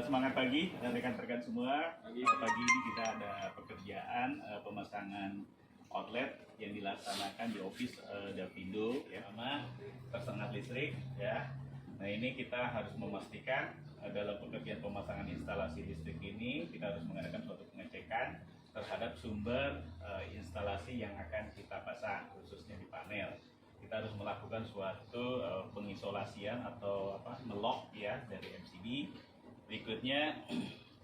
Semangat pagi rekan-rekan semua. Pagi ini kita ada pekerjaan pemasangan outlet yang dilaksanakan di office Davindo ya, sama tersengat listrik ya. Nah, ini kita harus memastikan dalam pekerjaan pemasangan instalasi listrik ini kita harus mengadakan suatu pengecekan terhadap sumber instalasi yang akan kita pasang, khususnya di panel. Kita harus melakukan suatu pengisolasian atau melok ya dari MCB. Berikutnya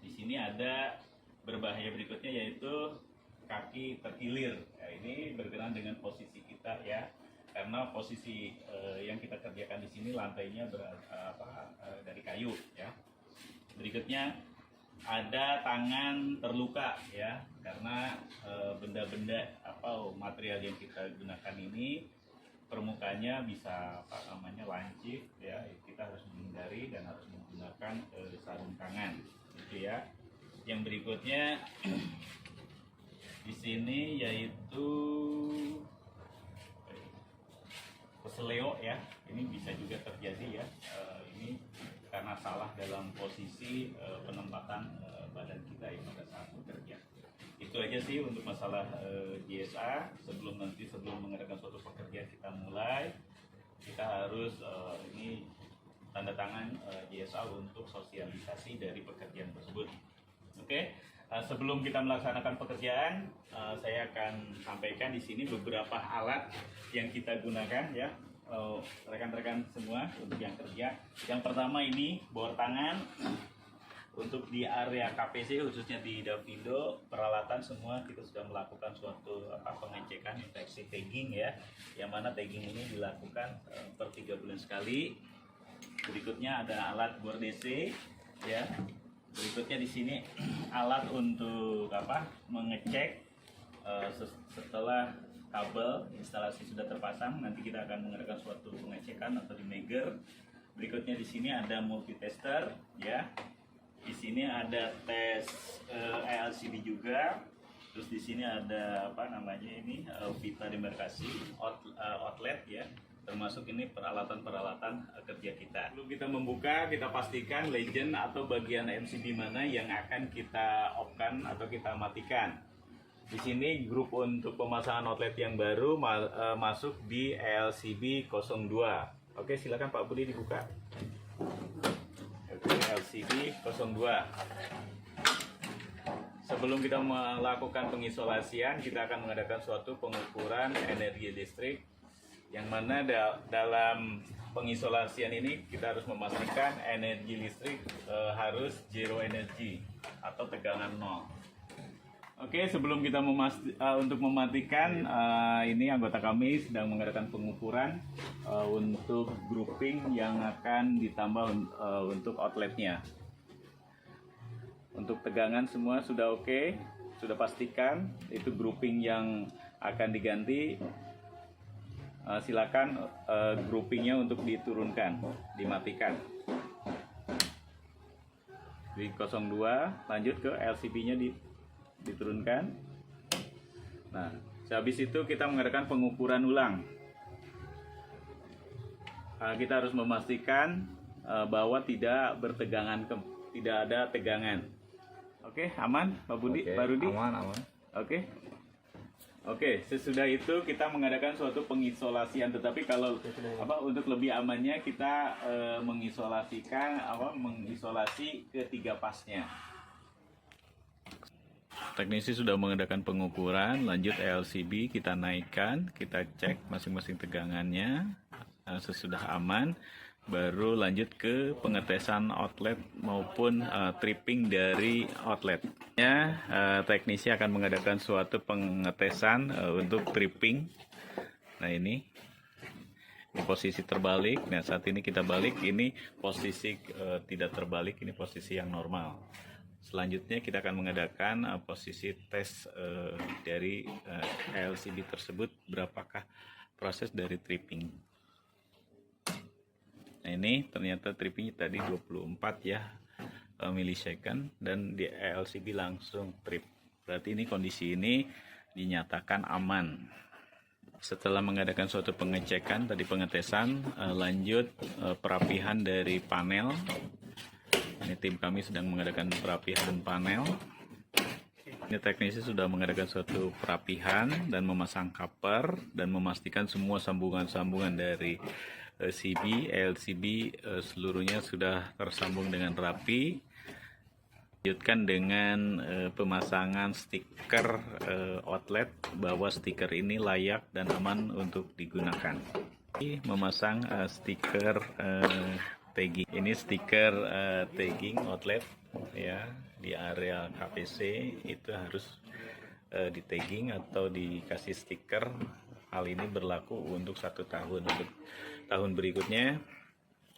di sini ada berbahaya berikutnya, yaitu kaki terkilir. Ya, ini berkenaan dengan posisi kita ya, karena posisi yang kita kerjakan di sini lantainya dari kayu ya. Berikutnya ada tangan terluka ya, karena benda-benda material yang kita gunakan ini permukaannya bisa lancip ya. Kita harus menghindari dan harus menggunakan sarung tangan gitu ya. Yang berikutnya di sini yaitu keseleo ya, ini bisa juga terjadi ya. Ini karena salah dalam posisi penempatan badan kita ya pada saat bekerja. Itu aja sih untuk masalah JSA. Sebelum mengadakan suatu pekerjaan kita mulai, kita harus ini tanda tangan JSA untuk sosialisasi dari pekerjaan tersebut. Oke. Sebelum kita melaksanakan pekerjaan, saya akan sampaikan di sini beberapa alat yang kita gunakan ya, rekan-rekan semua untuk yang kerja. Yang pertama ini bor tangan. Untuk di area KPC khususnya di Davindo, peralatan semua kita sudah melakukan suatu pengecekan infeksi tagging ya, yang mana tagging ini dilakukan per 3 bulan sekali. Berikutnya ada alat bor DC ya. Berikutnya di sini alat untuk mengecek setelah kabel instalasi sudah terpasang, nanti kita akan mengadakan suatu pengecekan atau di meger. Berikutnya di sini ada multitester ya. Di sini ada tes LCD juga. Terus di sini ada Vita demarkasi outlet ya. Termasuk ini peralatan-peralatan kerja kita. Sebelum kita membuka, kita pastikan legend atau bagian MCB mana yang akan kita off-kan atau kita matikan. Di sini grup untuk pemasangan outlet yang baru masuk di LCB 02. Oke, silakan Pak Budi dibuka. LCD 02. Sebelum kita melakukan pengisolasian, kita akan mengadakan suatu pengukuran energi listrik, yang mana dalam pengisolasian ini kita harus memastikan energi listrik harus zero energy atau tegangan nol. Oke, sebelum kita untuk mematikan, ini anggota kami sedang mengadakan pengukuran untuk grouping yang akan ditambah untuk outletnya. Untuk tegangan semua sudah oke, sudah pastikan itu grouping yang akan diganti. Silakan groupingnya untuk diturunkan, dimatikan. Di 02 lanjut ke LCB-nya diturunkan. Nah, sehabis itu kita mengadakan pengukuran ulang. Kita harus memastikan bahwa tidak ada tegangan. Oke, aman, Pak Budi, Pak Rudi? Aman. Oke, sesudah itu kita mengadakan suatu pengisolasian. Tetapi kalau untuk lebih amannya kita mengisolasi ketiga pasnya. Teknisi sudah mengadakan pengukuran, lanjut LCB kita naikkan, kita cek masing-masing tegangannya. Sesudah aman, baru lanjut ke pengetesan outlet maupun tripping dari outlet. Teknisi akan mengadakan suatu pengetesan untuk tripping. Nah, ini posisi terbalik. Nah, saat ini kita balik, ini posisi tidak terbalik, ini posisi yang normal. Selanjutnya kita akan mengadakan posisi tes dari LCD tersebut, berapakah proses dari tripping. Nah, ini ternyata tripping tadi 24 ya milisecond, dan di LCD langsung trip. Berarti ini kondisi ini dinyatakan aman. Setelah mengadakan suatu pengecekan tadi pengetesan, lanjut perapihan dari panel. Ini tim kami sedang mengadakan perapihan panel. Ini teknisi sudah mengadakan suatu perapihan dan memasang cover dan memastikan semua sambungan-sambungan dari CB, LCB seluruhnya sudah tersambung dengan rapi. Lanjutkan dengan pemasangan stiker outlet bahwa stiker ini layak dan aman untuk digunakan. Memasang stiker tagging. Ini stiker tagging outlet ya, di area KPC itu harus di tagging atau dikasih stiker. Hal ini berlaku untuk 1 tahun. Untuk tahun berikutnya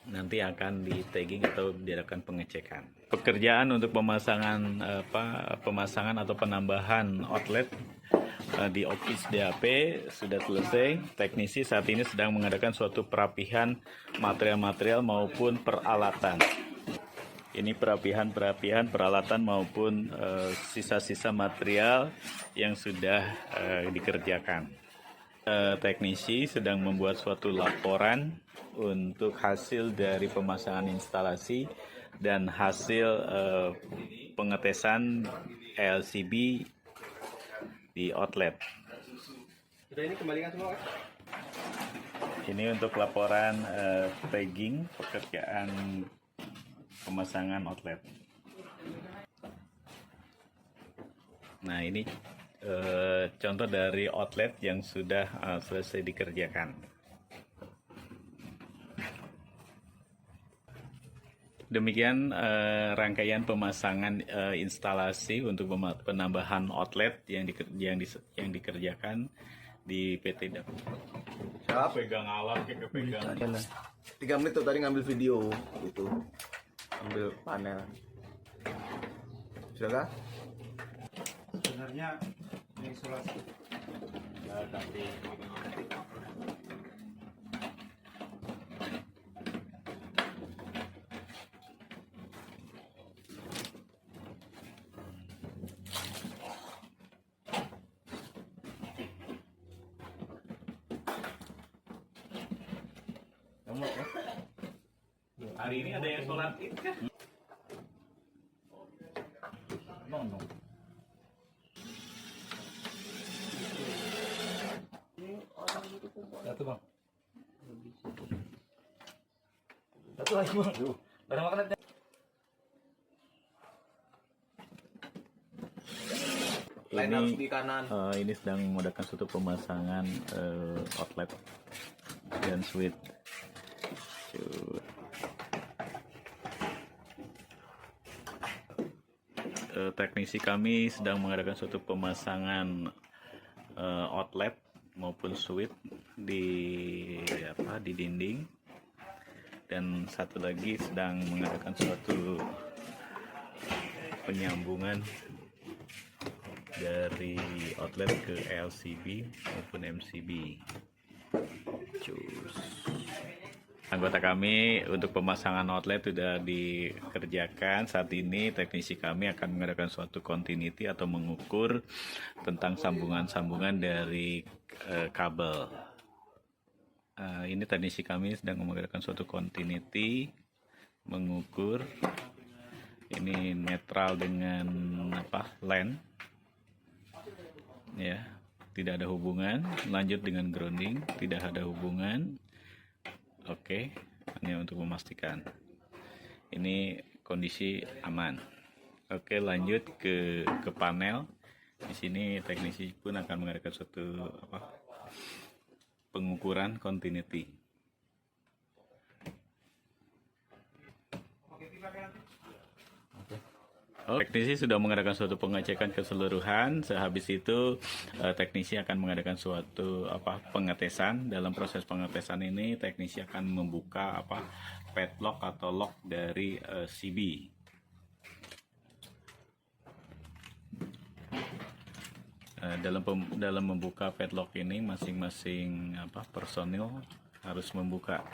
nanti akan di tagging atau diadakan pengecekan. Pekerjaan untuk pemasangan atau penambahan outlet di office DAP sudah selesai. Teknisi saat ini sedang mengadakan suatu perapihan material-material maupun peralatan. Ini perapihan peralatan maupun sisa-sisa material yang sudah dikerjakan. Teknisi sedang membuat suatu laporan untuk hasil dari pemasangan instalasi dan hasil pengetesan LCB di outlet. Sudah ini kembalikan semua, Pak? Ini untuk laporan tagging pekerjaan pemasangan outlet. Nah, ini contoh dari outlet yang sudah selesai dikerjakan. Demikian rangkaian pemasangan instalasi untuk penambahan outlet yang dikerjakan di PT DAP. Siap. Pegang alat, pegang. 3 menit tuh tadi ngambil video itu, ambil panel. Sudah kah? Sebenarnya isolasi Ya, tapi hari ini ada yang sholat id kan? No. satu bang, satu lagi bang, barang makanan. Line harus di kanan. Ini sedang mengadakan suatu pemasangan outlet dan switch. Teknisi kami sedang mengadakan suatu pemasangan outlet maupun switch di dinding, dan satu lagi sedang mengadakan suatu penyambungan dari outlet ke LCB maupun MCB. Anggota kami untuk pemasangan outlet sudah dikerjakan. Saat ini teknisi kami akan mengadakan suatu continuity atau mengukur tentang sambungan-sambungan dari kabel. Ini teknisi kami sedang mengadakan suatu continuity, mengukur. Ini netral dengan line, ya, tidak ada hubungan. Lanjut dengan grounding, tidak ada hubungan. Oke, hanya untuk memastikan ini kondisi aman. Oke, lanjut ke panel. Di sini teknisi pun akan mengadakan suatu pengukuran continuity. Teknisi sudah mengadakan suatu pengecekan keseluruhan. Sehabis itu teknisi akan mengadakan suatu pengetesan. Dalam proses pengetesan ini teknisi akan membuka padlock atau lock dari CB. Dalam membuka padlock ini masing-masing personil harus membuka